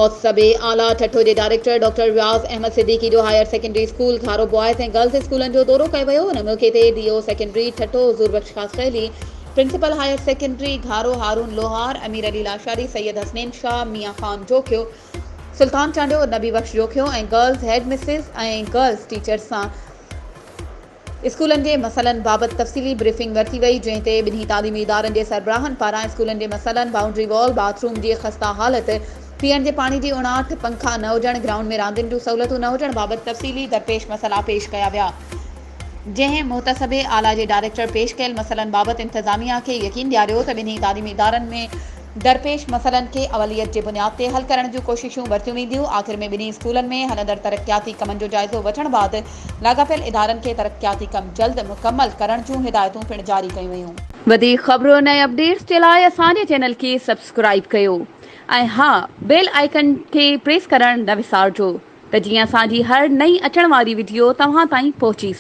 मौसबे आला ठठो के director doctor रियाज़ अहमद सिद्दीकी जो हायर सेकेंडरी स्कूल घारो बॉयज़ ऐं गर्ल्स स्कूलन जो दौरो कयो वियो। उन मौके ते डीओ सेकेंडरी ठठो हुज़ूर बख्श खासखैली, प्रिंसिपल हायर सेकेंडरी घारो हारून लोहार, अमीर अली लाशारी, सैयद हसनैन शाह, मियां खान जोखियो, सुल्तान चांडियो, नबी बख्श जोखियो ऐं गर्ल्स हेड मिसिस ऐं गर्ल्स टीचर्स सां स्कूलन के मसलन बाबत तफ़सीली ब्रीफिंग वरती वई, जंहिं ते ॿिन्ही तालीमी इदारनि जे सरबराहनि पारां स्कूलन के मसलन बाउंड्री वॉल, बाथरूम जी ख़स्ता हालत, पीअण जे पाणी जी उणाट, पंखा न हुजण, ग्राउंड में रांदियुनि जूं सहूलियतूं न हुजण बाबत तफ़सीली दरपेश मसला पेश कया विया, जंहिं मोहतसबे आला जे डायरेक्टर पेश कयल मसलन बाबत इंतज़ामिया खे यकीन ॾियारियो त ॿिन्ही तालीमी इदारनि में दरपेश मसलन के अवलियत जे बुनियाद ते हल करण जूं कोशिशूं वरतियूं वेंदियूं। आख़िर में ॿिन्ही स्कूलन में हलंदड़ तरक्याती कमनि जो जाइज़ो वठण बाद लाॻापियल इदारनि खे तरक्याती कम जल्द मुकम्मल करण जूं हिदायतूं पिण जारी कयूं वयूं। वधीक ख़बरुनि ऐं अपडेट्स जे लाइ असांजे चैनल खे सब्सक्राइब कयो ऐं हा, बेल आइकन खे प्रेस करण न विसारिजो त जीअं असांजी हर नई अचण वारी वीडियो तव्हां ताईं पहुची